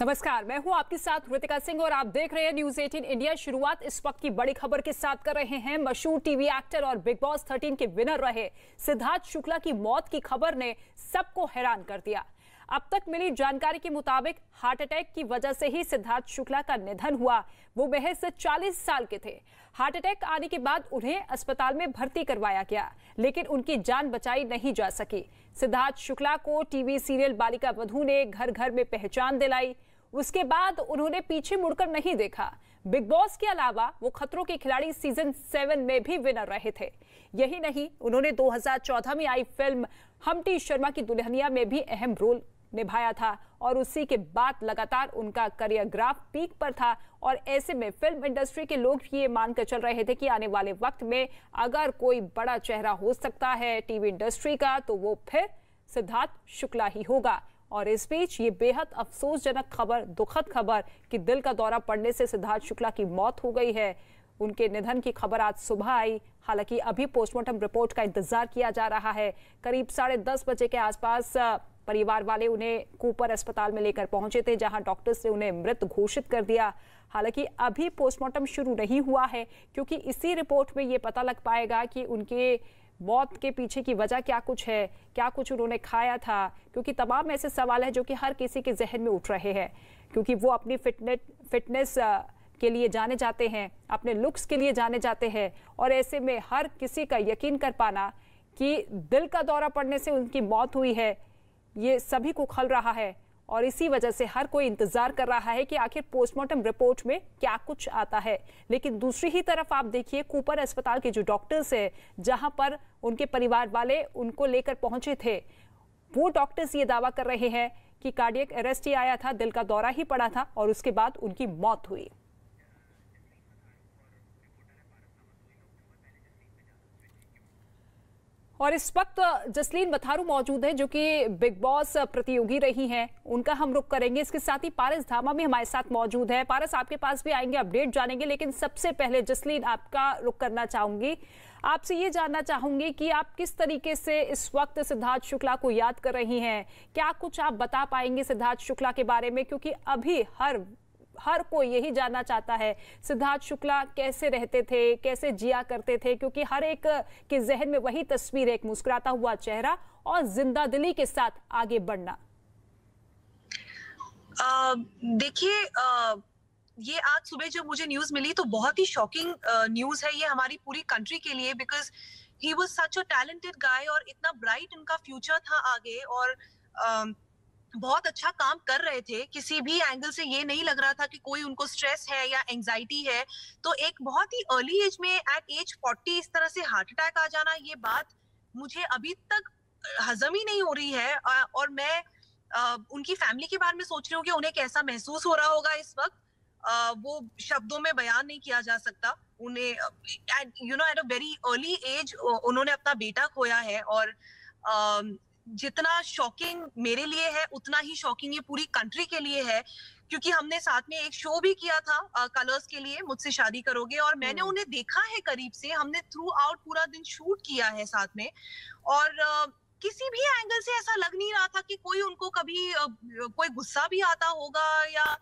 नमस्कार, मैं हूं आपके साथ ऋतिका सिंह और आप देख रहे हैं न्यूज 18 इंडिया। शुरुआत इस वक्त की बड़ी खबर के साथ कर रहे हैं। मशहूर टीवी एक्टर और बिग बॉस 13 के विनर रहे सिद्धार्थ शुक्ला की मौत की खबर ने सबको हैरान कर दिया। अब तक मिली जानकारी के मुताबिक हार्ट अटैक की वजह से ही सिद्धार्थ शुक्ला का निधन हुआ। वो महज 40 साल के थे। हार्ट अटैक आने के बाद उन्हें अस्पताल में भर्ती करवाया गया, लेकिन उनकी जान बचाई नहीं जा सकी। सिद्धार्थ शुक्ला को टीवी सीरियल बालिका वधू ने घर घर में पहचान दिलाई। उसके बाद उन्होंने पीछे मुड़कर नहीं देखा। बिग बॉस के अलावा वो खतरों के खिलाड़ी सीजन 7 में भी विनर रहे थे। यही नहीं, उन्होंने 2014 में आई फिल्म हम्टी शर्मा की दुल्हनिया में भी अहम रोल निभाया था और उसी के बाद लगातार उनका करियर ग्राफ पीक पर था। और ऐसे में फिल्म इंडस्ट्री के लोग ये मानकर चल रहे थे कि आने वाले वक्त में अगर कोई बड़ा चेहरा हो सकता है टीवी इंडस्ट्री का तो वो फिर सिद्धार्थ शुक्ला ही होगा। और इस बीच ये बेहद अफसोसजनक खबर, दुखद खबर कि दिल का दौरा पड़ने से सिद्धार्थ शुक्ला की मौत हो गई है। उनके निधन की खबर आज सुबह आई। हालांकि अभी पोस्टमार्टम रिपोर्ट का इंतजार किया जा रहा है। करीब 10:30 बजे के आसपास परिवार वाले उन्हें कूपर अस्पताल में लेकर पहुंचे थे, जहां डॉक्टर्स ने उन्हें मृत घोषित कर दिया। हालांकि अभी पोस्टमार्टम शुरू नहीं हुआ है, क्योंकि इसी रिपोर्ट में ये पता लग पाएगा कि उनके मौत के पीछे की वजह क्या कुछ है, क्या कुछ उन्होंने खाया था। क्योंकि तमाम ऐसे सवाल हैं जो कि हर किसी के जहन में उठ रहे हैं, क्योंकि वो अपनी फिटनेस के लिए जाने जाते हैं, अपने लुक्स के लिए जाने जाते हैं। और ऐसे में हर किसी का यकीन कर पाना कि दिल का दौरा पड़ने से उनकी मौत हुई है, ये सभी को खल रहा है। और इसी वजह से हर कोई इंतजार कर रहा है कि आखिर पोस्टमार्टम रिपोर्ट में क्या कुछ आता है। लेकिन दूसरी ही तरफ आप देखिए, कूपर अस्पताल के जो डॉक्टर्स हैं, जहां पर उनके परिवार वाले उनको लेकर पहुंचे थे, वो डॉक्टर्स ये दावा कर रहे हैं कि कार्डियक अरेस्ट ही आया था, दिल का दौरा ही पड़ा था और उसके बाद उनकी मौत हुई। और इस वक्त जसलीन बथारू मौजूद है, जो कि बिग बॉस प्रतियोगी रही हैं। उनका हम रुख करेंगे। इसके साथ ही पारस धामा भी हमारे साथ मौजूद है। पारस, आपके पास भी आएंगे, अपडेट जानेंगे। लेकिन सबसे पहले जसलीन, आपका रुख करना चाहूंगी। आपसे ये जानना चाहूंगी कि आप किस तरीके से इस वक्त सिद्धार्थ शुक्ला को याद कर रही हैं। क्या कुछ आप बता पाएंगे सिद्धार्थ शुक्ला के बारे में, क्योंकि अभी हर कोई यही जानना चाहता है सिद्धार्थ शुक्ला कैसे रहते थे, कैसे जिया करते थे। क्योंकि हर एक के जहन में वही तस्वीर है, एक मुस्कुराता हुआ चेहरा और जिंदा दिली के साथ आगे बढ़ना। देखिए, ये आज सुबह जब मुझे न्यूज मिली तो बहुत ही शॉकिंग न्यूज है ये हमारी पूरी कंट्री के लिए, because he was such a talented guy और इतना ब्राइट उनका फ्यूचर था आगे। और बहुत अच्छा काम कर रहे थे। किसी भी एंगल से ये नहीं लग रहा था कि कोई उनको स्ट्रेस है या एंजाइटी है। तो एक बहुत ही अर्ली एज में, एट एज 40, इस तरह से हार्ट अटैक आ जाना, ये बात मुझे अभी तक हजम ही नहीं हो रही है। और मैं उनकी फैमिली के बारे में सोच रही हूँ कि उन्हें कैसा महसूस हो रहा होगा इस वक्त। वो शब्दों में बयान नहीं किया जा सकता। उन्हें at a very early age उन्होंने अपना बेटा खोया है। और जितना शॉकिंग मेरे लिए है, उतना ही शॉकिंग ये पूरी कंट्री के लिए है। क्योंकि हमने साथ में एक शो भी किया था कलर्स के लिए, मुझसे शादी करोगे, और मैंने उन्हें देखा है करीब से। हमने थ्रू आउट पूरा दिन शूट किया है साथ में। और किसी भी एंगल से ऐसा लग नहीं रहा था कि कोई उनको कभी कोई गुस्सा भी आता होगा या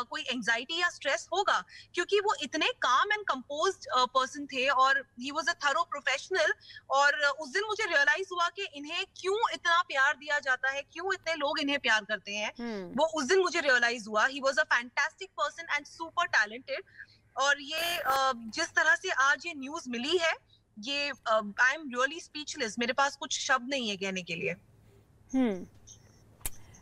कोई एंजाइटी या स्ट्रेस होगा, क्योंकि वो इतने काम एंड कंपोज्ड पर्सन थे और he was a thorough professional. और उस दिन मुझे रियलाइज हुआ कि इन्हें क्यों इतना प्यार दिया जाता है, क्यों इतने लोग इन्हें प्यार करते हैं। वो उस दिन मुझे रियलाइज हुआ। He was a fantastic person and super talented. और ये जिस तरह से आज ये न्यूज मिली है, ये आई एम रियली स्पीचलेस। मेरे पास कुछ शब्द नहीं है कहने के लिए।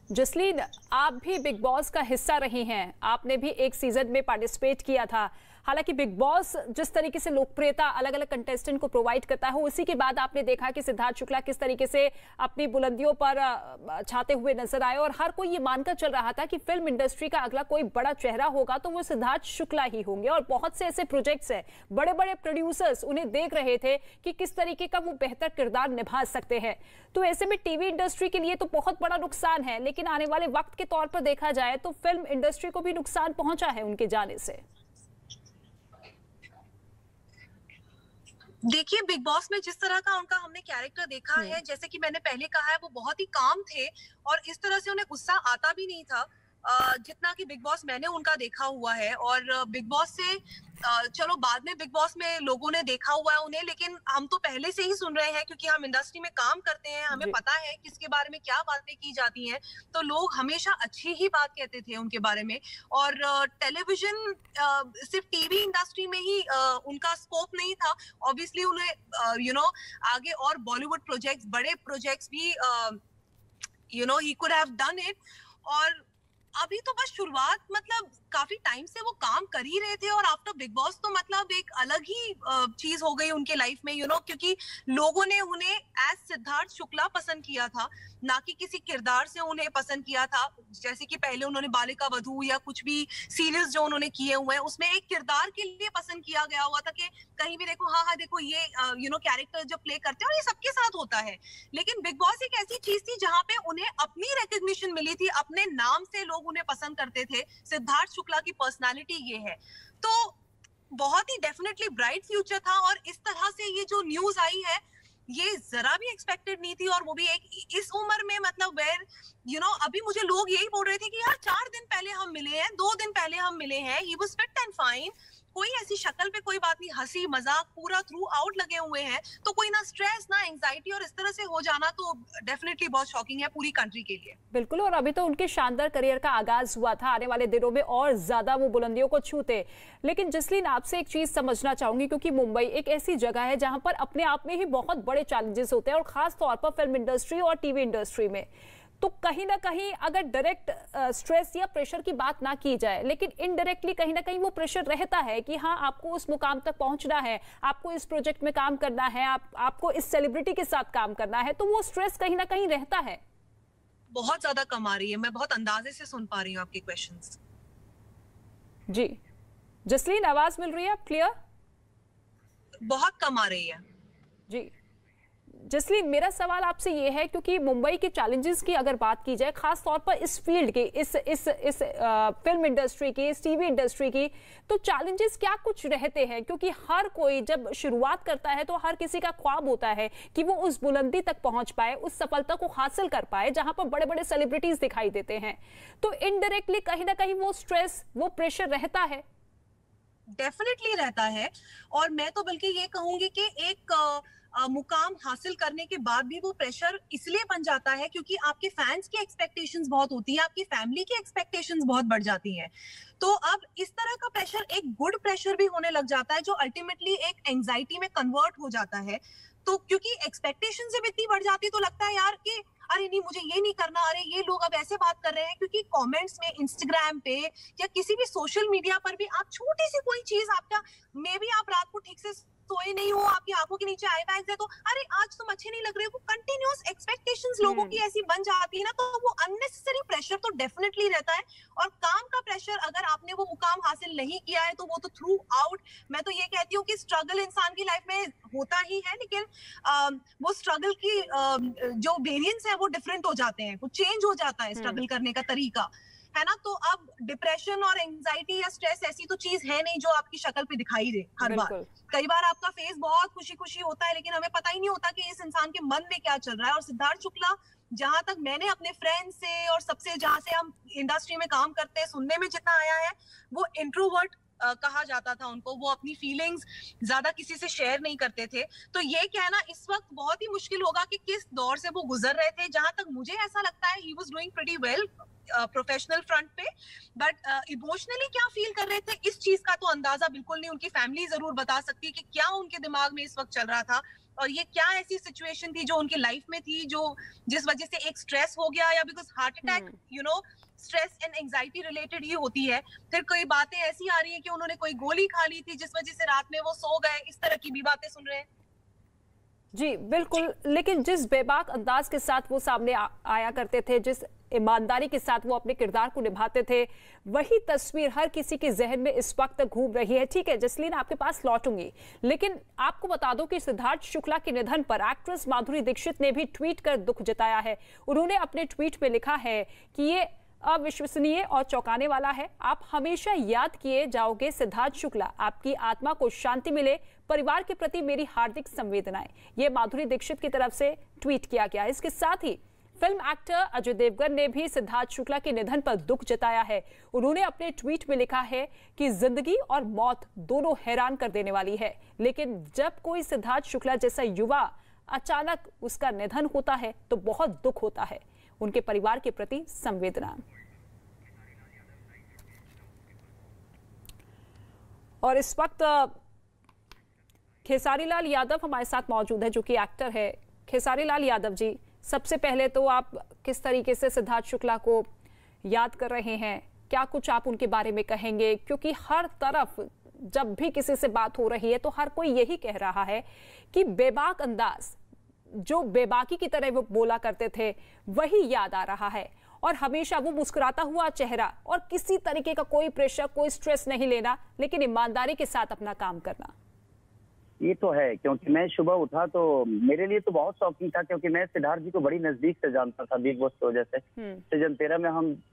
जसलीन, आप भी बिग बॉस का हिस्सा रही हैं। आपने भी एक सीजन में पार्टिसिपेट किया था। हालांकि बिग बॉस जिस तरीके से लोकप्रियता अलग अलग कंटेस्टेंट को प्रोवाइड करता है, उसी के बाद आपने देखा कि सिद्धार्थ शुक्ला किस तरीके से अपनी बुलंदियों पर छाते हुए नजर आए। और हर कोई ये मानकर चल रहा था कि फिल्म इंडस्ट्री का अगला कोई बड़ा चेहरा होगा तो वो सिद्धार्थ शुक्ला ही होंगे। और बहुत से ऐसे प्रोजेक्ट्स हैं, बड़े बड़े प्रोड्यूसर्स उन्हें देख रहे थे कि किस तरीके का वो बेहतर किरदार निभा सकते हैं। तो ऐसे में टीवी इंडस्ट्री के लिए तो बहुत बड़ा नुकसान है, लेकिन आने वाले वक्त के तौर पर देखा जाए तो फिल्म इंडस्ट्री को भी नुकसान पहुंचा है उनके जाने से। देखिए, बिग बॉस में जिस तरह का उनका हमने कैरेक्टर देखा है, जैसे कि मैंने पहले कहा है, वो बहुत ही काम थे और इस तरह से उन्हें गुस्सा आता भी नहीं था। जितना कि बिग बॉस मैंने उनका देखा हुआ है, और बिग बॉस से चलो बाद में बिग बॉस में लोगों ने देखा हुआ है उन्हें, लेकिन हम तो पहले से ही सुन रहे हैं क्योंकि हम इंडस्ट्री में काम करते हैं, हमें पता है किसके बारे में क्या बातें की जाती हैं। तो लोग हमेशा अच्छी ही बात कहते थे उनके बारे में। और टेलीविजन सिर्फ टीवी इंडस्ट्री में ही उनका स्कोप नहीं था, ऑब्वियसली उन्हें आगे और बॉलीवुड प्रोजेक्ट्स, बड़े प्रोजेक्ट्स भी he could have done it. और अभी तो बस शुरुआत, मतलब काफी टाइम से वो काम कर ही रहे थे, और आफ्टर बिग बॉस तो मतलब एक अलग ही चीज हो गई उनके लाइफ में, क्योंकि लोगों ने उन्हें एज सिद्धार्थ शुक्ला पसंद किया था, ना कि किसी किरदार से उन्हें पसंद किया था। जैसे कि पहले उन्होंने बालिका वधू या कुछ भी सीरियल्स जो उन्होंने किए हुए हैं उसमें एक किरदार के लिए पसंद किया गया हुआ था कि कहीं भी देखो हाँ देखो ये कैरेक्टर जो प्ले करते हैं, और ये सबके साथ होता है। लेकिन बिग बॉस एक ऐसी चीज थी जहां पे उन्हें अपनी रिकग्निशन मिली थी, अपने नाम से लोग उन्हें पसंद करते थे। सिद्धार्थ शुक्ला की पर्सनालिटी ये है, तो बहुत ही डेफिनेटली ब्राइट फ्यूचर था। और इस तरह से ये जो न्यूज आई है ये जरा भी एक्सपेक्टेड नहीं थी, और वो भी एक इस उम्र में, मतलब वेयर अभी मुझे लोग यही बोल रहे थे कि यार 4 दिन पहले हम मिले हैं, 2 दिन पहले हम मिले हैं, he was fit and fine, कोई ऐसी शक्ल पे कोई बात नहीं, हंसी मजाक पूरा थ्रू आउट लगे हुए हैं, तो कोई ना स्ट्रेस ना एंजाइटी, और इस तरह से हो जाना तो डेफिनेटली बहुत शॉकिंग है पूरी कंट्री के लिए। बिल्कुल, और अभी तो उनके शानदार करियर का आगाज हुआ था, आने वाले दिनों में और ज्यादा वो बुलंदियों को छूते। लेकिन जसलीन, आपसे एक चीज समझना चाहूंगी, क्योंकि मुंबई एक ऐसी जगह है जहां पर अपने आप में ही बहुत बड़े चैलेंजेस होते हैं, और खास तौर पर फिल्म इंडस्ट्री और टीवी इंडस्ट्री में। तो कहीं ना कहीं अगर डायरेक्ट स्ट्रेस या प्रेशर की बात ना की जाए, लेकिन इनडायरेक्टली कहीं ना कहीं वो प्रेशर रहता है कि हाँ आपको उस मुकाम तक पहुंचना है, आपको इस प्रोजेक्ट में काम करना है, आपको इस सेलिब्रिटी के साथ काम करना है, तो वो स्ट्रेस कहीं ना कहीं रहता है। बहुत ज्यादा कम आ रही है, मैं बहुत अंदाजे से सुन पा रही हूँ आपके क्वेश्चंस। जी जसलीन, आवाज मिल रही है आप क्लियर? बहुत कम आ रही है जी जसलीन, मेरा सवाल आपसे ये है, क्योंकि मुंबई के चैलेंजेस की अगर बात की जाए, खास तौर पर इस फील्ड के, इस फिल्म इंडस्ट्री की, इस टीवी इंडस्ट्री की, तो चैलेंजेस क्या कुछ रहते हैं? क्योंकि हर कोई जब शुरुआत करता है तो हर किसी का ख्वाब होता है कि वो उस बुलंदी तक पहुंच पाए, उस सफलता को हासिल कर पाए जहां पर बड़े बड़े सेलिब्रिटीज दिखाई देते हैं। तो इनडायरेक्टली कहीं ना कहीं वो स्ट्रेस, वो प्रेशर रहता है। डेफिनेटली रहता है, और मैं तो बल्कि ये कहूंगी कि एक मुकाम हासिल करने के बाद भी वो प्रेशर इसलिए बन जाता है क्योंकि आपके फैंस की एक्सपेक्टेशंस बहुत होती हैं, आपकी फैमिली की एक्सपेक्टेशंस बहुत बढ़ जाती हैं। तो अब इस तरह का प्रेशर एक गुड प्रेशर भी होने लग जाता है, जो अल्टीमेटली एक एंजाइटी में कन्वर्ट हो जाता है। तो क्योंकि एक्सपेक्टेशन जब इतनी बढ़ जाती है तो लगता है यार कि अरे नहीं मुझे ये नहीं करना, अरे ये लोग अब ऐसे बात कर रहे हैं, क्योंकि कमेंट्स में, इंस्टाग्राम पे या किसी भी सोशल मीडिया पर भी आप छोटी सी कोई चीज, आपका मे बी आप रात को ठीक से सोए नहीं हो, आपकी आंखों के नीचे आई बैग्स है, तो अरे आज तुम अच्छे नहीं लग रहे हो, वो कंटिन्यूअस एक्सपेक्टेशंस लोगों की ऐसी बन जाती है ना, तो वो अननेसेसरी प्रेशर तो डेफिनेटली रहता है। और काम का प्रेशर, अगर आपने वो मुकाम हासिल नहीं किया है तो वो तो थ्रू आउट, मैं तो ये कहती हूँ कि स्ट्रगल इंसान की लाइफ में होता ही है, लेकिन वो स्ट्रगल की जो वेरिएंस है वो डिफरेंट हो जाते हैं, वो चेंज हो जाता है स्ट्रगल करने का तरीका, है ना। तो अब डिप्रेशन और एंजाइटी या स्ट्रेस ऐसी तो चीज है नहीं जो आपकी शक्ल पे दिखाई दे हर बार। कई बार आपका फेस बहुत खुशी खुशी होता है, लेकिन हमें पता ही नहीं होता कि इस इंसान के मन में क्या चल रहा है। और सिद्धार्थ शुक्ला, जहां तक मैंने अपने फ्रेंड से और सबसे, जहां से हम इंडस्ट्री में काम करते हैं, सुनने में जितना आया है, वो इंट्रोवर्ट कहा जाता था उनको, वो अपनी फीलिंग्स ज्यादा किसी से शेयर नहीं करते थे। तो ये कहना इस वक्त बहुत ही मुश्किल होगा कि किस दौर से वो गुजर रहे थे। जहां तक मुझे ऐसा लगता है he was doing pretty well professional front पे, बट इमोशनली क्या फील कर रहे थे इस चीज का तो अंदाजा बिल्कुल नहीं। उनकी फैमिली जरूर बता सकती है कि क्या उनके दिमाग में इस वक्त चल रहा था, और ये क्या ऐसी सिचुएशन थी जो उनकी लाइफ में थी, जो जिस वजह से एक स्ट्रेस हो गया, या because heart attack stress and anxiety related ही होती है। फिर कोई बातें ऐसी आ रही है कि उन्होंने कोई गोली खा ली थी जिस वजह से रात में वो सो गए, इस तरह की भी बातें सुन रहे हैं। जी बिल्कुल, लेकिन जिस बेबाक अंदाज के साथ वो सामने आया करते थे, जिस ईमानदारी के साथ वो अपने किरदार को निभाते थे, वही तस्वीर हर किसी के जहन में इस वक्त घूम रही है। ठीक है जसलीन, आपके पास लौटूंगी, लेकिन आपको बता दो कि सिद्धार्थ शुक्ला के निधन पर एक्ट्रेस माधुरी दीक्षित ने भी ट्वीट कर दुख जताया है। उन्होंने अपने ट्वीट में लिखा है कि ये अविश्वसनीय और चौंकाने वाला है। आप हमेशा याद किए जाओगे सिद्धार्थ शुक्ला, आपकी आत्मा को शांति मिले, परिवार के प्रति मेरी हार्दिक संवेदनाएं। ये माधुरी दीक्षित की तरफ से ट्वीट किया गया। इसके साथ ही फिल्म एक्टर अजय देवगन ने भी सिद्धार्थ शुक्ला के निधन पर दुख जताया है। उन्होंने अपने ट्वीट में लिखा है कि जिंदगी और मौत दोनों हैरान कर देने वाली है, लेकिन जब कोई सिद्धार्थ शुक्ला जैसा युवा अचानक उसका निधन होता है तो बहुत दुख होता है। उनके परिवार के प्रति संवेदना। और इस वक्त खेसारी लाल यादव हमारे साथ मौजूद है, जो कि एक्टर है। खेसारी लाल यादव जी, सबसे पहले तो आप किस तरीके से सिद्धार्थ शुक्ला को याद कर रहे हैं, क्या कुछ आप उनके बारे में कहेंगे? क्योंकि हर तरफ जब भी किसी से बात हो रही है तो हर कोई यही कह रहा है कि बेबाक अंदाज, जो बेबाकी की तरह वो बोला करते थे, वही याद आ रहा है। और हमेशा वो मुस्कुराता हुआ चेहरा और किसी तरीके का कोई प्रेशर, कोई स्ट्रेस नहीं लेना, लेकिन ईमानदारी के साथ अपना काम करना। ये तो है, क्योंकि मैं सुबह उठा तो मेरे लिए तो बहुत शौकीन था, क्योंकि मैं सिद्धार्थ जी को बड़ी नजदीक से जानता था बिग बॉस की वजह से। सीजन 13 में हम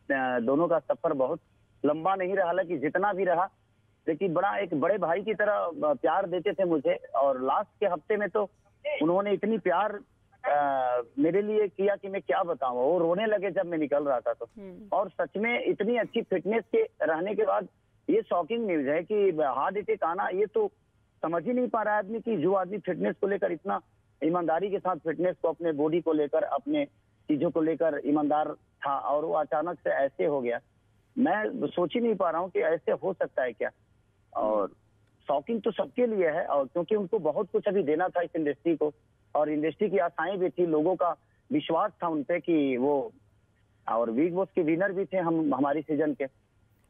दोनों का सफर बहुत लंबा नहीं रहा, हालांकि जितना भी रहा, लेकिन बड़ा एक बड़े भाई की तरह प्यार देते थे मुझे। और लास्ट के हफ्ते में तो उन्होंने इतनी प्यार मेरे लिए किया कि मैं क्या बताऊं। वो रोने लगे जब मैं निकल रहा था तो। और सच में इतनी अच्छी फिटनेस के रहने के बाद ये शॉकिंग न्यूज है कि हार्ट अटैक आना, ये तो समझ ही नहीं पा रहा है आदमी कि जो आदमी फिटनेस को लेकर इतना ईमानदारी के साथ फिटनेस को, अपने बॉडी को लेकर, अपने चीजों को लेकर ईमानदार था, और वो अचानक से ऐसे हो गया। मैं सोच ही नहीं पा रहा हूँ कि ऐसे हो सकता है क्या। और शॉकिंग तो सबके लिए है, और क्योंकि उनको बहुत कुछ अभी देना था इस इंडस्ट्री को, और इंडस्ट्री की आशाएं भी थी, लोगों का विश्वास था उनपे कि वो, और बिग बॉस के विनर भी थे हम हमारी सीजन के।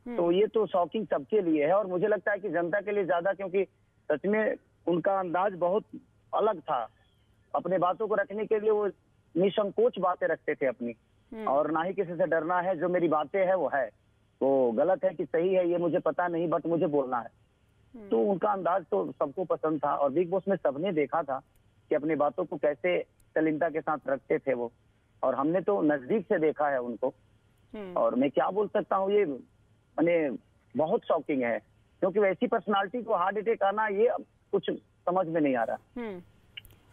तो ये तो शॉकिंग सबके लिए है, और मुझे लगता है कि जनता के लिए ज्यादा, क्योंकि सच में उनका अंदाज बहुत अलग था। अपने बातों को रखने के लिए वो निसंकोच बातें रखते थे अपनी, और ना ही किसी से डरना है। जो मेरी बातें है वो है, वो गलत है कि सही है ये मुझे पता नहीं, बट मुझे बोलना है। तो उनका अंदाज तो सबको पसंद था, और बिग बॉस में सबने देखा था कि अपनी बातों को कैसे शालीनता के साथ रखते थे वो, और हमने तो नजदीक से देखा है उनको। और मैं क्या बोल सकता हूँ, ये मैंने बहुत शॉकिंग है, क्योंकि वैसी पर्सनालिटी को हार्ट अटैक आना, ये कुछ समझ में नहीं आ रहा।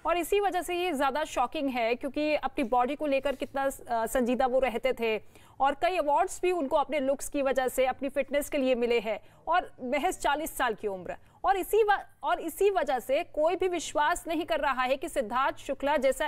और इसी वजह से ये ज्यादा शॉकिंग है, क्योंकि अपनी बॉडी को लेकर कितना संजीदा वो रहते थे, और कई अवार्ड्स भी उनको अपने लुक्स की वजह से, अपनी फिटनेस के लिए मिले हैं, और महज 40 साल की उम्र। और इसी वजह से कोई भी विश्वास नहीं कर रहा है कि सिद्धार्थ शुक्ला जैसा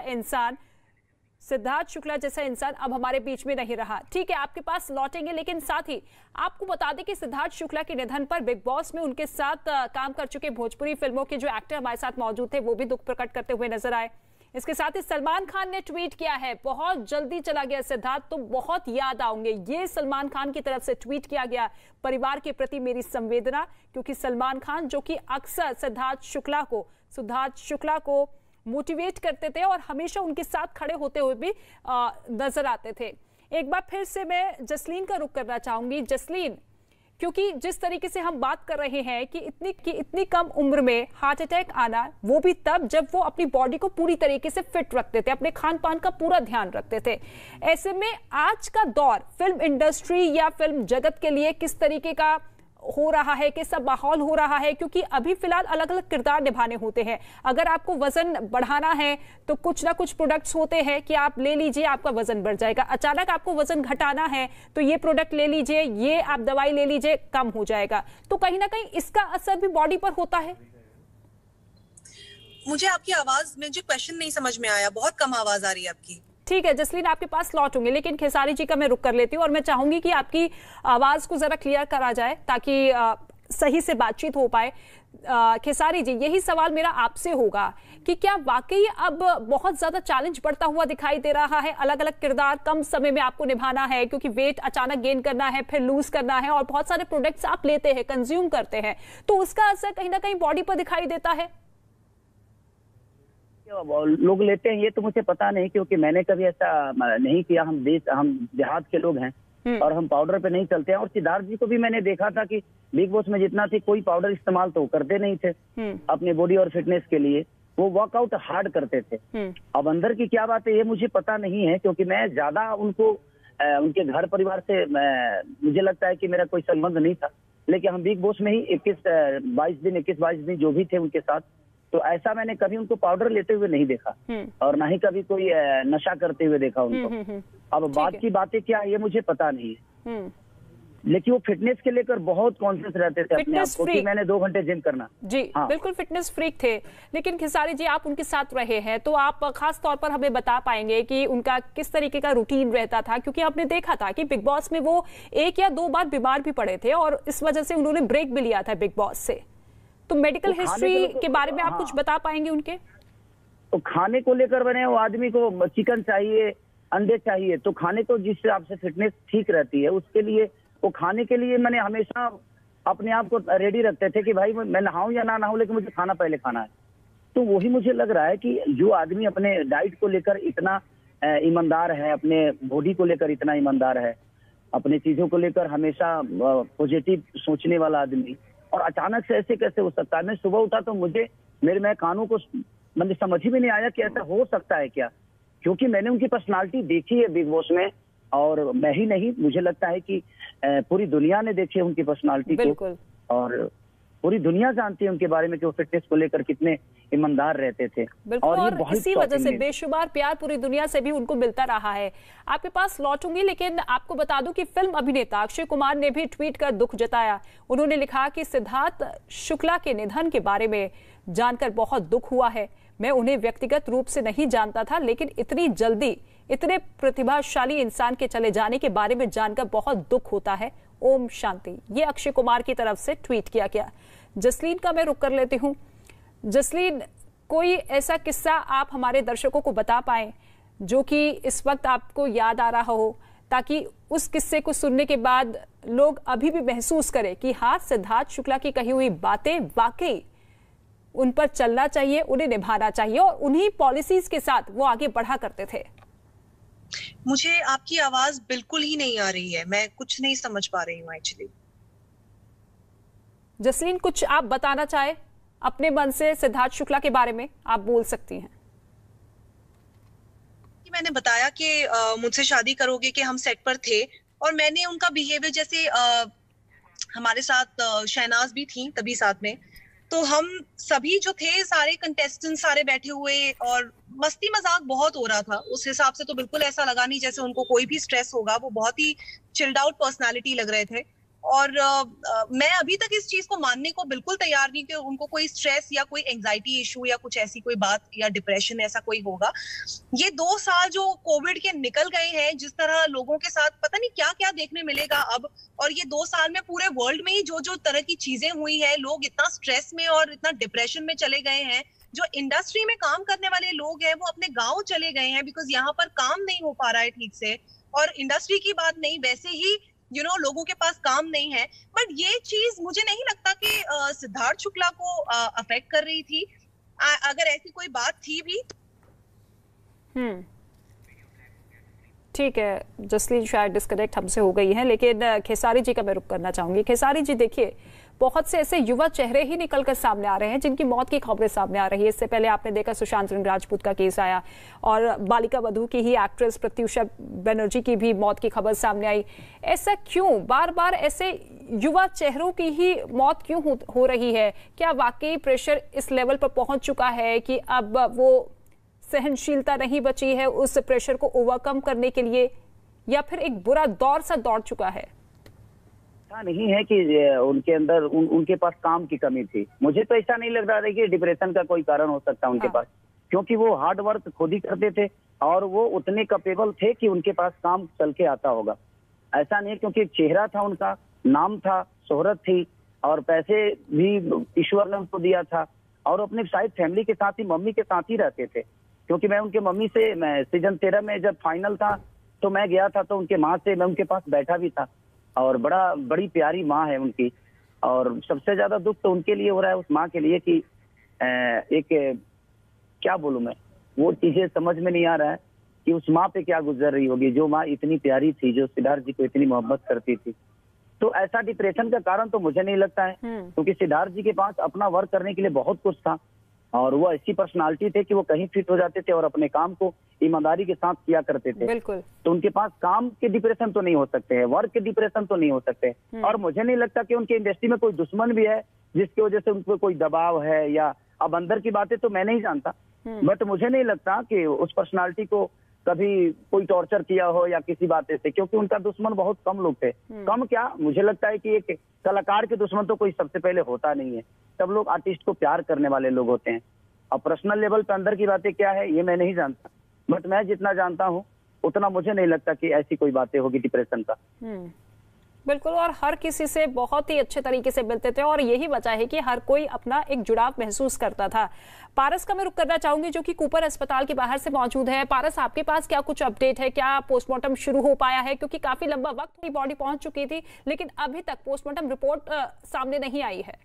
इंसान अब हमारे बीच में नहीं रहा। ठीक है, आपके पास लौटेंगे, लेकिन साथ ही आपको बता दें कि सिद्धार्थ शुक्ला के निधन पर बिग बॉस में उनके साथ काम कर चुके भोजपुरी फिल्मों के जो एक्टर हमारे साथ मौजूद थे, वो भी दुख प्रकट करते हुए नजर आए। इसके साथ ही सलमान खान ने ट्वीट किया है, बहुत जल्दी चला गया सिद्धार्थ, तो बहुत याद आएंगे। ये सलमान खान की तरफ से ट्वीट किया गया, परिवार के प्रति मेरी संवेदना। क्योंकि सलमान खान, जो कि अक्सर सिद्धार्थ शुक्ला को मोटिवेट करते थे और हमेशा उनके साथ खड़े होते हुए भी नजर आते थे। एक बार फिर से मैं जसलीन का रुख करना चाहूंगी। जसलीन, क्योंकि जिस तरीके से हम बात कर रहे हैं कि इतनी कम उम्र में हार्ट अटैक आना, वो भी तब जब वो अपनी बॉडी को पूरी तरीके से फिट रखते थे, अपने खान पान का पूरा ध्यान रखते थे। ऐसे में आज का दौर फिल्म इंडस्ट्री या फिल्म जगत के लिए किस तरीके का हो रहा है, कैसा माहौल हो रहा है? क्योंकि अभी फिलहाल अलग अलग किरदार निभाने होते हैं। अगर आपको वजन बढ़ाना है तो कुछ ना कुछ प्रोडक्ट्स होते हैं कि आप ले लीजिए, आपका वजन बढ़ जाएगा। अचानक आपको वजन घटाना है तो ये प्रोडक्ट ले लीजिए, ये आप दवाई ले लीजिए, कम हो जाएगा। तो कहीं ना कहीं इसका असर भी बॉडी पर होता है। मुझे आपकी आवाज में जो क्वेश्चन नहीं समझ में आया, बहुत कम आवाज आ रही है आपकी। ठीक है जसलीन, आपके पास लौटूंगी, लेकिन खेसारी जी का मैं रुक कर लेती हूँ, और मैं चाहूंगी कि आपकी आवाज को जरा क्लियर करा जाए ताकि सही से बातचीत हो पाए। खेसारी जी, यही सवाल मेरा आपसे होगा कि क्या वाकई अब बहुत ज्यादा चैलेंज बढ़ता हुआ दिखाई दे रहा है? अलग अलग किरदार कम समय में आपको निभाना है, क्योंकि वेट अचानक गेन करना है, फिर लूज करना है, और बहुत सारे प्रोडक्ट्स आप लेते हैं, कंज्यूम करते हैं, तो उसका असर कहीं ना कहीं बॉडी पर दिखाई देता है। लोग लेते हैं ये तो मुझे पता नहीं, क्योंकि मैंने कभी ऐसा नहीं किया। हम देहात के लोग हैं और हम पाउडर पे नहीं चलते हैं। और सिद्धार्थ जी को भी मैंने देखा था कि बिग बॉस में जितना थी, कोई पाउडर इस्तेमाल तो करते नहीं थे अपने बॉडी और फिटनेस के लिए। वो वर्कआउट हार्ड करते थे। अब अंदर की क्या बात है ये मुझे पता नहीं है, क्योंकि मैं ज्यादा उनको उनके घर परिवार से मुझे लगता है कि मेरा कोई संबंध नहीं था। लेकिन हम बिग बॉस में ही 21-22 दिन जो भी थे उनके साथ, तो ऐसा मैंने कभी उनको पाउडर लेते हुए नहीं देखा और ना ही कभी कोई नशा करते हुए देखा उनको। अब बात की बातें क्या है ये मुझे पता नहीं है, लेकिन वो फिटनेस के लेकर बहुत कॉन्शियस रहते थे अपने आप को कि मैंने 2 घंटे जिम करना। जी हाँ। बिल्कुल फिटनेस फ्रीक थे। लेकिन खेसारी जी, आप उनके साथ रहे हैं तो आप खास तौर पर हमें बता पाएंगे कि उनका किस तरीके का रूटीन रहता था, क्योंकि आपने देखा था कि बिग बॉस में वो 1 या 2 बार बीमार भी पड़े थे और इस वजह से उन्होंने ब्रेक भी लिया था बिग बॉस से। तो मेडिकल हिस्ट्री के बारे में आप कुछ बता पाएंगे उनके? तो खाने को लेकर बने वो आदमी को चिकन चाहिए, अंडे चाहिए, तो खाने को जिस हिसाब से फिटनेस ठीक रहती है उसके लिए वो खाने के लिए मैंने हमेशा अपने आप को रेडी रखते थे कि भाई मैं नहाऊं या ना नहाऊं लेकिन मुझे खाना पहले खाना है। तो वही मुझे लग रहा है कि जो आदमी अपने डाइट को लेकर इतना ईमानदार है, अपने बॉडी को लेकर इतना ईमानदार है, अपने चीजों को लेकर हमेशा पॉजिटिव सोचने वाला आदमी, और अचानक से ऐसे कैसे हो सकता है? मैं सुबह उठा तो मैं कानों को मुझे समझ ही में नहीं आया कि ऐसा हो सकता है क्या, क्योंकि मैंने उनकी पर्सनालिटी देखी है बिग बॉस में, और मैं ही नहीं, मुझे लगता है कि पूरी दुनिया ने देखी है उनकी पर्सनालिटी को, और पूरी दुनिया जानती है उनके बारे में कि वो फिटनेस को लेकर कितने ईमानदार रहते थे। और इसी वजह से बेशुमार प्यार पूरी दुनिया से भी उनको मिलता रहा है। आपके पास लौटूंगी, लेकिन आपको बता दूं कि फिल्म अभिनेता अक्षय कुमार ने भी ट्वीट कर दुख जताया। उन्होंने लिखा कि सिद्धार्थ शुक्ला के निधन के बारे में जानकर बहुत दुख हुआ है। मैं उन्हें व्यक्तिगत रूप से नहीं जानता था, लेकिन इतनी जल्दी इतने प्रतिभाशाली इंसान के चले जाने के बारे में जानकर बहुत दुख होता है। ओम शांति। ये अक्षय कुमार की तरफ से ट्वीट किया गया। जसलीन का मैं रुक कर लेती हूँ। जसलीन, कोई ऐसा किस्सा आप हमारे दर्शकों को बता पाएं जो कि इस वक्त आपको याद आ रहा हो, ताकि उस किस्से को सुनने के बाद लोग अभी भी महसूस करें कि हाँ, सिद्धार्थ शुक्ला की कही हुई बातें वाकई उन पर चलना चाहिए, उन्हें निभाना चाहिए, और उन्हीं पॉलिसीज के साथ वो आगे बढ़ा करते थे। मुझे आपकी आवाज बिल्कुल ही नहीं आ रही है, मैं कुछ नहीं समझ पा रही हूँ एक्चुअली। जसलीन, कुछ आप बताना चाहे अपने मन से सिद्धार्थ शुक्ला के बारे में, आप बोल सकती हैं। मैंने बताया कि मुझसे शादी करोगे कि हम सेट पर थे, और मैंने उनका बिहेवियर जैसे हमारे साथ शहनाज भी थी तभी साथ में, तो हम सभी जो थे सारे कंटेस्टेंट सारे बैठे हुए और मस्ती मजाक बहुत हो रहा था। उस हिसाब से तो बिल्कुल ऐसा लगा नहीं जैसे उनको कोई भी स्ट्रेस होगा। वो बहुत ही चिल्ड आउट पर्सनालिटी लग रहे थे, और मैं अभी तक इस चीज को मानने को बिल्कुल तैयार नहीं कि उनको कोई स्ट्रेस या कोई एंजाइटी इशू या कुछ ऐसी कोई बात या डिप्रेशन ऐसा कोई होगा। ये 2 साल जो कोविड के निकल गए हैं, जिस तरह लोगों के साथ पता नहीं क्या क्या देखने मिलेगा अब, और ये 2 साल में पूरे वर्ल्ड में ही जो जो तरह की चीजें हुई है, लोग इतना स्ट्रेस में और इतना डिप्रेशन में चले गए हैं। जो इंडस्ट्री में काम करने वाले लोग हैं वो अपने गाँव चले गए हैं, बिकॉज यहाँ पर काम नहीं हो पा रहा है ठीक से। और इंडस्ट्री की बात नहीं, वैसे ही लोगों के पास काम नहीं है। बट ये चीज मुझे नहीं लगता कि सिद्धार्थ शुक्ला को अफेक्ट कर रही थी। अगर ऐसी कोई बात थी भी। ठीक है, जसलीन शायद डिस्कनेक्ट हमसे हो गई है, लेकिन खेसारी जी का मैं रुक करना चाहूंगी। खेसारी जी, देखिए, बहुत से ऐसे युवा चेहरे ही निकलकर सामने आ रहे हैं जिनकी मौत की खबरें सामने आ रही है। इससे पहले आपने देखा सुशांत सिंह राजपूत का केस आया, और बालिका वधू की ही एक्ट्रेस प्रत्युषा बनर्जी की भी मौत की खबर सामने आई। ऐसा क्यों बार बार ऐसे युवा चेहरों की ही मौत क्यों हो रही है? क्या वाकई प्रेशर इस लेवल पर पहुंच चुका है कि अब वो सहनशीलता नहीं बची है उस प्रेशर को ओवरकम करने के लिए, या फिर एक बुरा दौर सा दौड़ चुका है? नहीं है कि उनके अंदर उनके पास काम की कमी थी। मुझे तो ऐसा नहीं लग रहा है कि डिप्रेशन का कोई कारण हो सकता है उनके पास, क्योंकि वो हार्ड वर्क खुद ही करते थे और वो उतने कैपेबल थे कि उनके पास काम चल के आता होगा। ऐसा नहीं है, क्योंकि एक चेहरा था उनका, नाम था, शोहरत थी, और पैसे भी ईश्वर ने उनको दिया था, और अपने शायद फैमिली के साथ ही, मम्मी के साथ ही रहते थे। क्योंकि मैं उनके मम्मी से, मैं सीजन 13 में जब फाइनल था तो मैं गया था, तो उनके माँ से मैं उनके पास बैठा भी था, और बड़ी प्यारी माँ है उनकी। और सबसे ज्यादा दुख तो उनके लिए हो रहा है, उस माँ के लिए, कि एक क्या बोलूं मैं, वो चीजें समझ में नहीं आ रहा है कि उस माँ पे क्या गुजर रही होगी, जो माँ इतनी प्यारी थी, जो सिद्धार्थ जी को इतनी मोहब्बत करती थी। तो ऐसा डिप्रेशन का कारण तो मुझे नहीं लगता है, क्योंकि सिद्धार्थ जी के पास अपना वर्क करने के लिए बहुत कुछ था, और वो ऐसी पर्सनालिटी थे कि वो कहीं फिट हो जाते थे और अपने काम को ईमानदारी के साथ किया करते थे। बिल्कुल। तो उनके पास काम के डिप्रेशन तो नहीं हो सकते हैं, वर्क के डिप्रेशन तो नहीं हो सकते। और मुझे नहीं लगता कि उनके इंडस्ट्री में कोई दुश्मन भी है जिसकी वजह से उनको कोई दबाव है या अब अंदर की बातें तो मैं नहीं जानता, बट मुझे नहीं लगता कि उस पर्सनालिटी को कभी कोई टॉर्चर किया हो या किसी बातें से, क्योंकि उनका दुश्मन बहुत कम लोग थे। कम क्या, मुझे लगता है कि एक कलाकार के दुश्मन तो कोई सबसे पहले होता नहीं है, सब लोग आर्टिस्ट को प्यार करने वाले लोग होते हैं। अब पर्सनल लेवल पे अंदर की बातें क्या है ये मैं नहीं जानता, बट मैं जितना जानता हूँ उतना मुझे नहीं लगता कि ऐसी कोई बातें होगी डिप्रेशन का। बिल्कुल, और हर किसी से बहुत ही अच्छे तरीके से मिलते थे और यही वजह है कि हर कोई अपना एक जुड़ाव महसूस करता था। पारस का मैं रुख करना चाहूंगी जो कि कूपर अस्पताल के बाहर से मौजूद है। पारस, आपके पास क्या कुछ अपडेट है, क्या पोस्टमार्टम शुरू हो पाया है? क्योंकि काफी लंबा वक्त बॉडी पहुंच चुकी थी लेकिन अभी तक पोस्टमार्टम रिपोर्ट सामने नहीं आई है।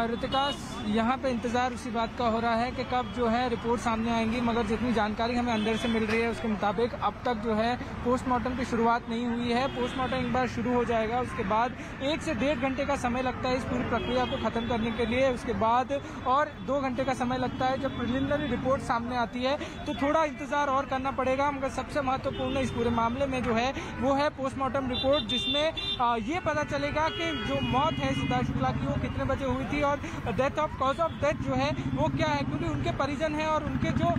ऋतिका, यहाँ पे इंतजार उसी बात का हो रहा है कि कब जो है रिपोर्ट सामने आएंगी, मगर जितनी जानकारी हमें अंदर से मिल रही है उसके मुताबिक अब तक जो है पोस्टमार्टम की शुरुआत नहीं हुई है। पोस्टमार्टम एक बार शुरू हो जाएगा उसके बाद 1 से 1.5 घंटे का समय लगता है इस पूरी प्रक्रिया को खत्म करने के लिए। उसके बाद और 2 घंटे का समय लगता है जब प्रिलिमिनरी रिपोर्ट सामने आती है, तो थोड़ा इंतजार और करना पड़ेगा। मगर सबसे महत्वपूर्ण इस पूरे मामले में जो है वो है पोस्टमार्टम रिपोर्ट, जिसमें ये पता चलेगा कि जो मौत है सिद्धार्थ शुक्ला की वो कितने बजे हुई थी और death of cause of death जो है वो क्या है। क्योंकि उनके परिजन हैं और उनके जो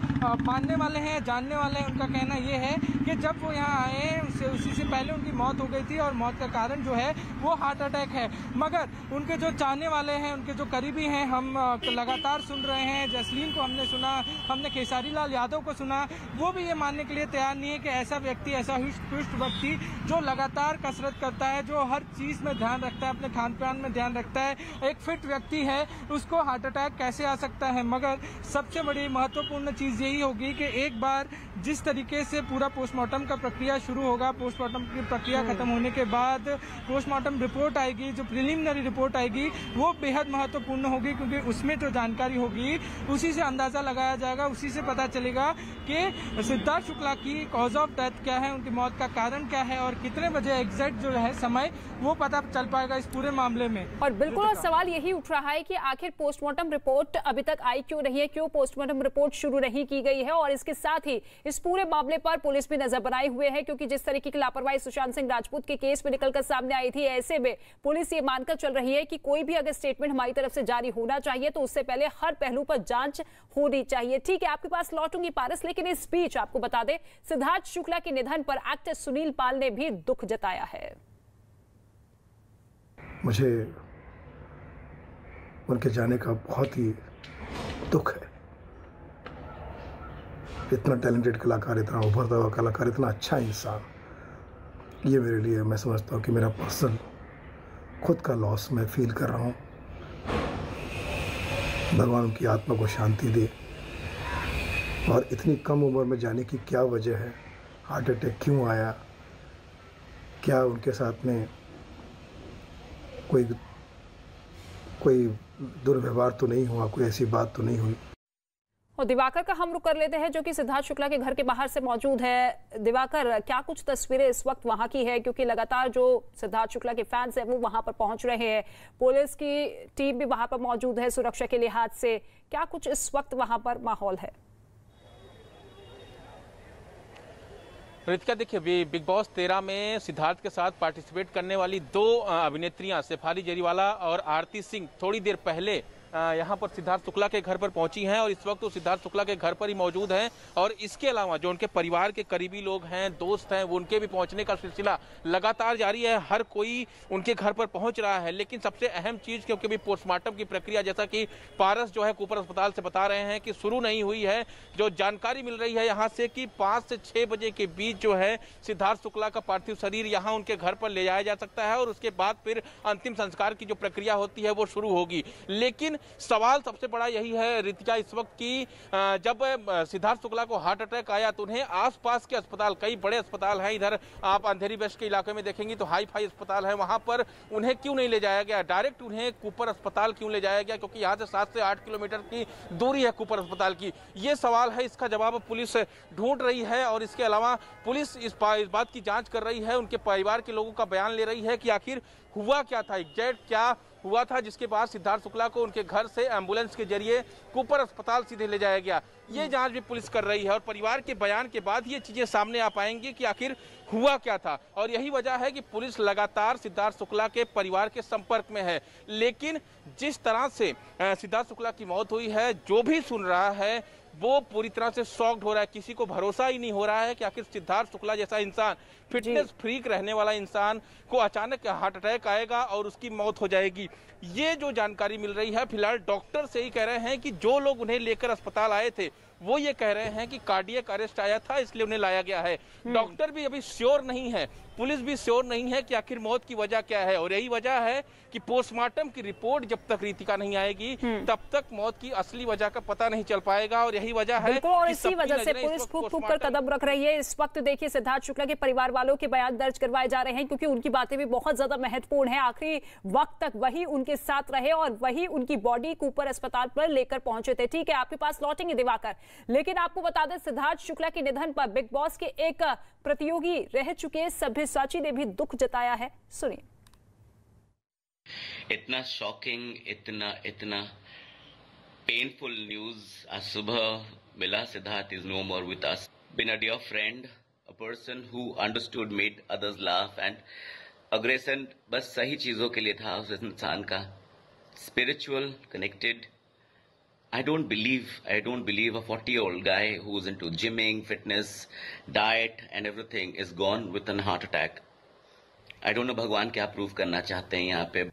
मानने वाले हैं, जानने वाले हैं, उनका कहना ये है कि जब वो यहाँ आए उसी से पहले उनकी मौत हो गई थी और मौत का कारण जो है वो हार्ट अटैक है। मगर उनके जो चाहने वाले हैं, उनके जो करीबी हैं, हम लगातार सुन रहे हैं। जसलीन को हमने सुना, हमने खेसारी लाल यादव को सुना, वो भी ये मानने के लिए तैयार नहीं है कि ऐसा व्यक्ति, ऐसा हुष्ट व्यक्ति जो लगातार कसरत करता है, जो हर चीज में ध्यान रखता है, अपने खान पान में ध्यान रखता है, एक फिट व्यक्ति है, उसको हार्ट अटैक कैसे आ सकता है। मगर सबसे बड़ी महत्वपूर्ण चीज यही होगी कि एक बार जिस तरीके से पूरा पोस्टमार्टम का प्रक्रिया शुरू होगा, पोस्टमार्टम की प्रक्रिया खत्म होने के बाद पोस्टमार्टम रिपोर्ट आएगी, जो प्रिलिमिनरी रिपोर्ट आएगी वो बेहद महत्वपूर्ण होगी, क्योंकि उसमें जो जानकारी होगी उसी से अंदाजा लगाया जाएगा, उसी से पता चलेगा कि सिद्धार्थ शुक्ला की कॉज ऑफ डेथ क्या है, उनकी मौत का कारण क्या है और कितने बजे एग्जैक्ट जो है समय वो पता चल पाएगा इस पूरे मामले में। और बिल्कुल सवाल यही उठ रहा है कि आखिर पोस्टमार्टम रिपोर्ट अभी तक आई क्यों नहीं है, क्यों पोस्टमार्टम रिपोर्ट शुरू नहीं की गई है। और इसके साथ ही इस पूरे मामले पर पुलिस भी नजर बनाए हुए है, क्योंकि जिस तरीके की लापरवाही सुशांत सिंह राजपूत के केस में निकलकर सामने आई थी, ऐसे में पुलिस ये मानकर चल रही है कि कोई भी अगर स्टेटमेंट हमारी तरफ से जारी होना चाहिए तो उससे पहले हर पहलू पर जांच होनी चाहिए। ठीक है, आपके पास लौटूंगी पारस, लेकिन इस बीच आपको बता दें सिद्धार्थ शुक्ला के निधन पर एक्टर सुनील पाल ने भी दुख जताया है। मुझे उनके जाने का बहुत ही दुख है। इतना टैलेंटेड कलाकार, इतना उभरता हुआ कलाकार, इतना अच्छा इंसान, ये मेरे लिए, मैं समझता हूँ कि मेरा पर्सनल खुद का लॉस मैं फील कर रहा हूँ। भगवान उनकी आत्मा को शांति दे। और इतनी कम उम्र में जाने की क्या वजह है, हार्ट अटैक क्यों आया, क्या उनके साथ में कोई दुर्व्यवहार तो नहीं हुआ, कोई ऐसी बात तो नहीं हुई। और दिवाकर का हम रुख कर लेते हैं जो कि सिद्धार्थ शुक्ला के घर के बाहर से मौजूद है। दिवाकर, क्या कुछ तस्वीरें इस वक्त वहां की है, क्योंकि लगातार जो सिद्धार्थ शुक्ला के फैंस हैं वो वहां पर पहुंच रहे हैं, पुलिस की टीम भी वहां पर मौजूद है सुरक्षा के लिहाज से, क्या कुछ इस वक्त वहां पर माहौल है? रितिका, देखिए बिग बॉस 13 में सिद्धार्थ के साथ पार्टिसिपेट करने वाली 2 अभिनेत्रियां शेफाली जरीवाला और आरती सिंह थोड़ी देर पहले यहाँ पर सिद्धार्थ शुक्ला के घर पर पहुंची हैं और इस वक्त वो सिद्धार्थ शुक्ला के घर पर ही मौजूद हैं। और इसके अलावा जो उनके परिवार के करीबी लोग हैं, दोस्त हैं, वो उनके भी पहुंचने का सिलसिला लगातार जारी है। हर कोई उनके घर पर पहुंच रहा है। लेकिन सबसे अहम चीज, क्योंकि भी पोस्टमार्टम की प्रक्रिया, जैसा कि पारस जो है कूपर अस्पताल से बता रहे हैं कि शुरू नहीं हुई है। जो जानकारी मिल रही है यहाँ से कि 5 से 6 बजे के बीच जो है सिद्धार्थ शुक्ला का पार्थिव शरीर यहाँ उनके घर पर ले जाया जा सकता है और उसके बाद फिर अंतिम संस्कार की जो प्रक्रिया होती है वो शुरू होगी। लेकिन सवाल सबसे बड़ा यही है रितिका इस वक्त की, जब सिद्धार्थ शुक्ला को हार्ट अटैक आया तो उन्हें आसपास के अस्पताल, कई बड़े अस्पताल हैं, इधर आप अंधेरी वेस्ट के इलाके में देखेंगे तो हाई फाई अस्पताल है, वहां पर उन्हें क्यों नहीं ले जाया गया, डायरेक्ट उन्हें कूपर अस्पताल क्यों ले जाया गया, क्योंकि यहाँ से 7 से 8 किलोमीटर की दूरी है कूपर अस्पताल की। ये सवाल है, इसका जवाब पुलिस ढूंढ रही है। और इसके अलावा पुलिस इस बात की जांच कर रही है, उनके परिवार के लोगों का बयान ले रही है कि आखिर हुआ क्या था, एग्जैक्ट क्या हुआ था, जिसके बाद सिद्धार्थ शुक्ला को उनके घर से एम्बुलेंस के जरिए कूपर अस्पताल सीधे ले जाया गया। ये जांच भी पुलिस कर रही है और परिवार के बयान के बाद ये चीजें सामने आ पाएंगी कि आखिर हुआ क्या था। और यही वजह है कि पुलिस लगातार सिद्धार्थ शुक्ला के परिवार के संपर्क में है। लेकिन जिस तरह से सिद्धार्थ शुक्ला की मौत हुई है, जो भी सुन रहा है वो पूरी तरह से शॉक्ड हो रहा है। किसी को भरोसा ही नहीं हो रहा है कि आखिर सिद्धार्थ शुक्ला जैसा इंसान, फिटनेस फ्रीक रहने वाला इंसान को अचानक हार्ट अटैक आएगा और उसकी मौत हो जाएगी। ये जो जानकारी मिल रही है, फिलहाल डॉक्टर से ही कह रहे हैं कि जो लोग उन्हें लेकर अस्पताल आए थे वो ये कह रहे हैं कि कार्डियक अरेस्ट आया था, इसलिए उन्हें लाया गया है। डॉक्टर भी अभी श्योर नहीं है, पुलिस भी श्योर नहीं है कि आखिर मौत की वजह क्या है। और यही वजह है कि पोस्टमार्टम की रिपोर्ट जब तक रितिका नहीं आएगी तब तक मौत की असली वजह का पता नहीं चल पाएगा। और यही वजह है और इसी वजह से पुलिस खूब कर कदम रख रही है। इस वक्त देखिए सिद्धार्थ शुक्ला के परिवार वालों के बयान दर्ज करवाए जा रहे हैं, क्योंकि उनकी बातें भी बहुत ज्यादा महत्वपूर्ण है। आखिरी वक्त तक वही उनके साथ रहे और वही उनकी बॉडी कूपर अस्पताल पर लेकर पहुंचे थे। ठीक है, आपके पास लौटेंगे दिवाकर, लेकिन आपको बता दें सिद्धार्थ शुक्ला के निधन पर बिग बॉस के एक प्रतियोगी रह चुके सभ्यसाची ने भी दुख जताया है। सुनिए। इतना शॉकिंग, इतना पेनफुल न्यूज आज सुबह मिला। Siddharth is no more with us, been a dear friend, a person who understood, made others laugh and aggression बस सही चीजों के लिए था उस इंसान का। Spiritual, connected. I don't believe a 40-year-old guy who's into gymming, fitness, diet and everything is gone with a heart attack. I don't know भगवान क्या प्रूव करना चाहते हैं यहाँ पे।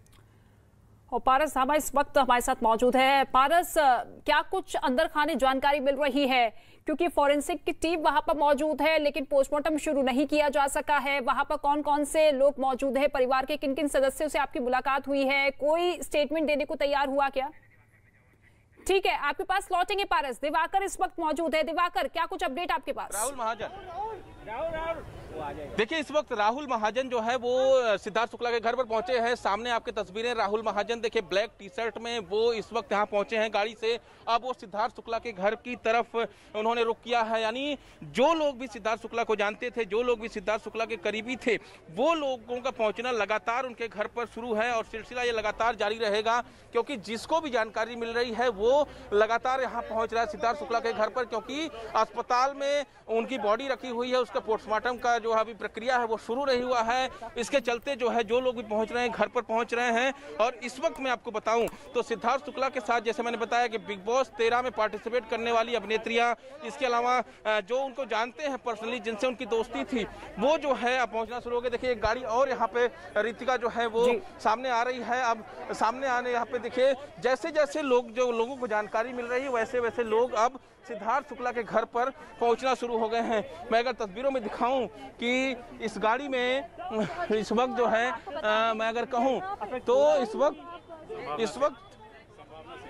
और पारस साहब इस वक्त हमारे साथ मौजूद है। पारस, क्या कुछ अंदर खाने जानकारी मिल रही है? क्योंकि फॉरेंसिक की टीम वहां पर मौजूद है लेकिन पोस्टमार्टम शुरू नहीं किया जा सका है। वहां पर कौन कौन से लोग मौजूद है? परिवार के किन किन सदस्यों से आपकी मुलाकात हुई है? कोई स्टेटमेंट देने को तैयार हुआ क्या? ठीक है, आपके पास लौटेंगे पारस। दिवाकर इस वक्त मौजूद है। दिवाकर, क्या कुछ अपडेट आपके पास? राहुल महाजन, देखिए इस वक्त राहुल महाजन जो है वो सिद्धार्थ शुक्ला के घर पर पहुंचे हैं। सामने आपकी तस्वीरें। राहुल महाजन देखिए ब्लैक टी शर्ट में वो इस वक्त यहाँ पहुंचे हैं गाड़ी से। अब वो सिद्धार्थ शुक्ला के घर की तरफ उन्होंने रुख किया है। यानी जो लोग भी सिद्धार्थ शुक्ला को जानते थे, जो लोग भी सिद्धार्थ शुक्ला के करीबी थे, वो लोगों का पहुंचना लगातार उनके घर पर शुरू है और सिलसिला ये लगातार जारी रहेगा। क्योंकि जिसको भी जानकारी मिल रही है वो लगातार यहाँ पहुंच रहा है सिद्धार्थ शुक्ला के घर पर, क्योंकि अस्पताल में उनकी बॉडी रखी हुई है। उसका पोस्टमार्टम का जो अभी प्रक्रिया है वो शुरू नहीं हुआ है। इसके चलते जो है जो लोग भी पहुंच रहे हैं घर पर पहुंच रहे हैं। और इस वक्त मैं आपको बताऊं तो सिद्धार्थ शुक्ला के साथ जैसे मैंने बताया कि बिग बॉस 13 में पार्टिसिपेट करने वाली अभिनेत्रियां, इसके अलावा जो उनको जानते हैं पर्सनली, जिनसे उनकी दोस्ती थी, वो जो है अब पहुंचना शुरू हो गए। देखिए एक गाड़ी और यहाँ पे रितिका जो है वो सामने आ रही है। अब सामने आने यहाँ पे देखिए जैसे जैसे लोगों को जानकारी मिल रही है वैसे वैसे लोग अब सिद्धार्थ शुक्ला के घर पर पहुंचना शुरू हो गए हैं। मैं अगर तस्वीरों में दिखाऊं कि इस गाड़ी में इस वक्त जो है मैं अगर कहूं तो इस वक्त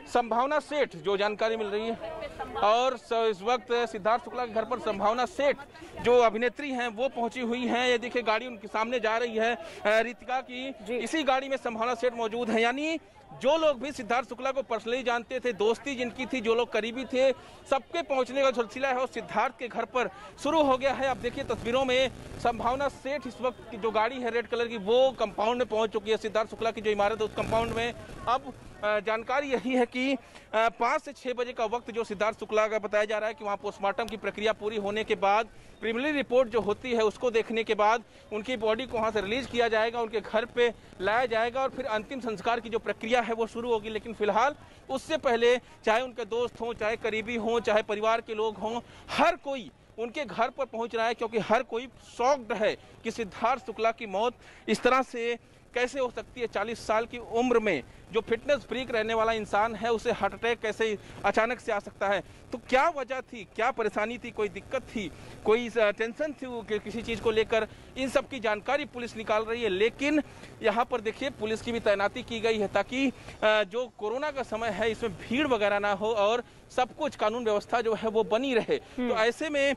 संभावना सेठ जो जानकारी मिल रही है और इस वक्त सिद्धार्थ शुक्ला के घर पर संभावना सेठ जो अभिनेत्री हैं वो पहुंची हुई हैं। ये देखिए गाड़ी उनके सामने जा रही है रितिका की। इसी गाड़ी में संभावना सेठ मौजूद है। यानी जो लोग भी सिद्धार्थ शुक्ला को पर्सनली जानते थे, दोस्ती जिनकी थी, जो लोग करीबी थे, सबके पहुंचने का सिलसिला है और सिद्धार्थ के घर पर शुरू हो गया है। अब देखिए तस्वीरों में संभावना सेठ इस वक्त की जो गाड़ी है रेड कलर की वो कंपाउंड में पहुंच चुकी है। सिद्धार्थ शुक्ला की जो इमारत है उस कंपाउंड में अब जानकारी यही है कि 5 से 6 बजे का वक्त जो सिद्धार्थ शुक्ला का बताया जा रहा है कि वहां पोस्टमार्टम की प्रक्रिया पूरी होने के बाद प्रीलिमिनरी रिपोर्ट जो होती है उसको देखने के बाद उनकी बॉडी को वहां से रिलीज किया जाएगा, उनके घर पे लाया जाएगा और फिर अंतिम संस्कार की जो प्रक्रिया है वो शुरू होगी। लेकिन फिलहाल उससे पहले चाहे उनके दोस्त हों, चाहे करीबी हों, चाहे परिवार के लोग हों, हर कोई उनके घर पर पहुंच रहा है क्योंकि हर कोई शॉक्ड है कि सिद्धार्थ शुक्ला की मौत इस तरह से कैसे हो सकती है। 40 साल की उम्र में जो फिटनेस फ्रीक रहने वाला इंसान है उसे हार्ट अटैक कैसे अचानक से आ सकता है। तो क्या वजह थी, क्या परेशानी थी, कोई दिक्कत थी, कोई टेंशन थी किसी चीज़ को लेकर, इन सब की जानकारी पुलिस निकाल रही है। लेकिन यहाँ पर देखिए पुलिस की भी तैनाती की गई है ताकि जो कोरोना का समय है इसमें भीड़ वगैरह ना हो और सब कुछ कानून व्यवस्था जो है वो बनी रहे। तो ऐसे में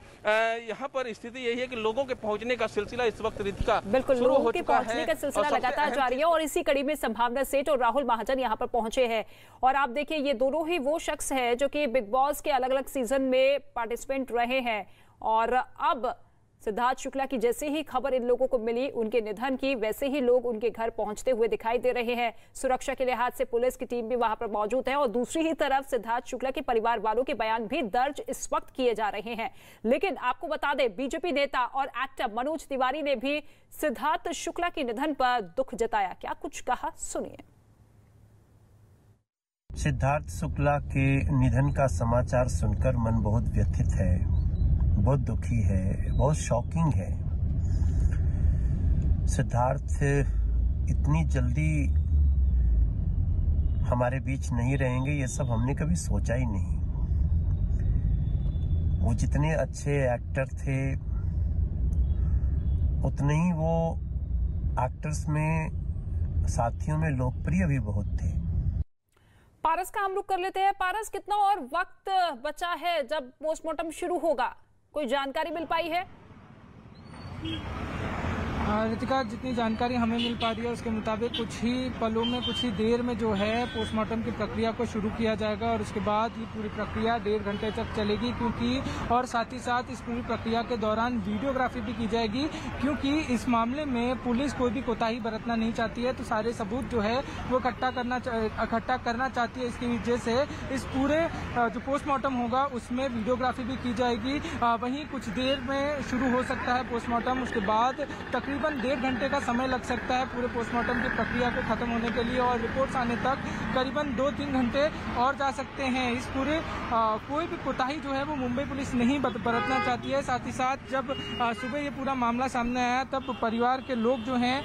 यहाँ पर स्थिति यही है कि लोगों के पहुंचने का सिलसिला इस वक्त रितिका शुरू हो चुका है का सिलसिला लगातार जारी है और इसी कड़ी में संभावना सेठ और राहुल महाजन यहाँ पर पहुंचे हैं। और आप देखिए ये दोनों ही वो शख्स हैं जो कि बिग बॉस के अलग अलग सीजन में पार्टिसिपेंट रहे हैं और अब सिद्धार्थ शुक्ला की जैसे ही खबर इन लोगों को मिली उनके निधन की, वैसे ही लोग उनके घर पहुंचते हुए दिखाई दे रहे हैं। सुरक्षा के लिहाज से पुलिस की टीम भी वहां पर मौजूद है और दूसरी ही तरफ सिद्धार्थ शुक्ला के परिवार वालों के बयान भी दर्ज इस वक्त किए जा रहे हैं। लेकिन आपको बता दें, बीजेपी नेता और एक्टर मनोज तिवारी ने भी सिद्धार्थ शुक्ला के निधन पर दुख जताया। क्या कुछ कहा, सुनिए। सिद्धार्थ शुक्ला के निधन का समाचार सुनकर मन बहुत व्यथित है, बहुत दुखी है, बहुत शॉकिंग है। सिद्धार्थ इतनी जल्दी हमारे बीच नहीं रहेंगे, ये सब हमने कभी सोचा ही नहीं। वो जितने अच्छे एक्टर थे उतने ही वो एक्टर्स में, साथियों में लोकप्रिय भी बहुत थे। पारस का हम रुख कर लेते हैं। पारस, कितना और वक्त बचा है जब पोस्टमार्टम शुरू होगा, कोई जानकारी मिल पाई है? रितिका, जितनी जानकारी हमें मिल पा रही है उसके मुताबिक कुछ ही पलों में, कुछ ही देर में जो है पोस्टमार्टम की प्रक्रिया को शुरू किया जाएगा और उसके बाद ये पूरी प्रक्रिया 1.5 घंटे तक चलेगी, क्योंकि और साथ ही साथ इस पूरी प्रक्रिया के दौरान वीडियोग्राफी भी की जाएगी, क्योंकि इस मामले में पुलिस कोई भी कोताही बरतना नहीं चाहती है। तो सारे सबूत जो है वो इकट्ठा करना चाहती है। इसकी वजह से इस पूरे जो पोस्टमार्टम होगा उसमें वीडियोग्राफी भी की जाएगी। वहीं कुछ देर में शुरू हो सकता है पोस्टमार्टम, उसके बाद तकरीबन 1.5 घंटे का समय लग सकता है पूरे पोस्टमार्टम की प्रक्रिया को खत्म होने के लिए और रिपोर्ट्स आने तक करीबन 2-3 घंटे और जा सकते हैं। इस पूरे कोई भी कोताही जो है वो मुंबई पुलिस नहीं बरतना चाहती है। साथ ही साथ जब सुबह ये पूरा मामला सामने आया तब परिवार के लोग जो हैं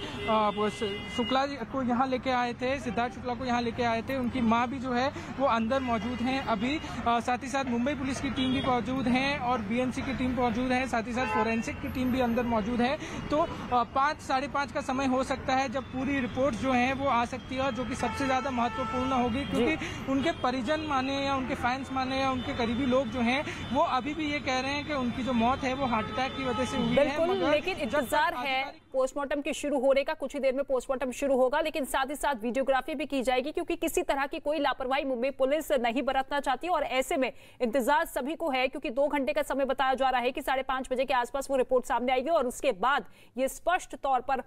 शुक्ला जी को यहाँ लेके आए थे, सिद्धार्थ शुक्ला को यहाँ लेके आए थे। उनकी माँ भी जो है वो अंदर मौजूद हैं अभी। साथ ही साथ मुंबई पुलिस की टीम भी मौजूद है और बीएमसी की टीम मौजूद है, साथ ही साथ फोरेंसिक की टीम भी अंदर मौजूद है। तो 5-5:30 का समय हो सकता है जब पूरी रिपोर्ट जो है वो आ सकती है, जो कि सबसे ज्यादा महत्वपूर्ण होगी, क्योंकि उनके परिजन माने या उनके फैंस माने या उनके करीबी लोग जो हैं वो अभी भी ये कह रहे हैं कि उनकी जो मौत है वो हार्ट अटैक की वजह से हुई है। बिल्कुल, लेकिन इंतजार है पोस्टमार्टम के शुरू होने का। कुछ ही देर में पोस्टमार्टम शुरू होगा, लेकिन साथ ही साथ वीडियोग्राफी भी की जाएगी, क्योंकि किसी तरह की कोई लापरवाही मुंबई पुलिस नहीं बरतना चाहती और ऐसे में इंतजार सभी को है, क्योंकि 2 घंटे का समय बताया जा रहा है कि 5:30 बजे के आसपास वो रिपोर्ट सामने आएगी और उसके बाद ये स्पष्ट तौर पर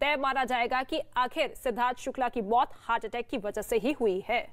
तय माना जाएगा कि आखिर सिद्धार्थ शुक्ला की मौत हार्ट अटैक की वजह से ही हुई है।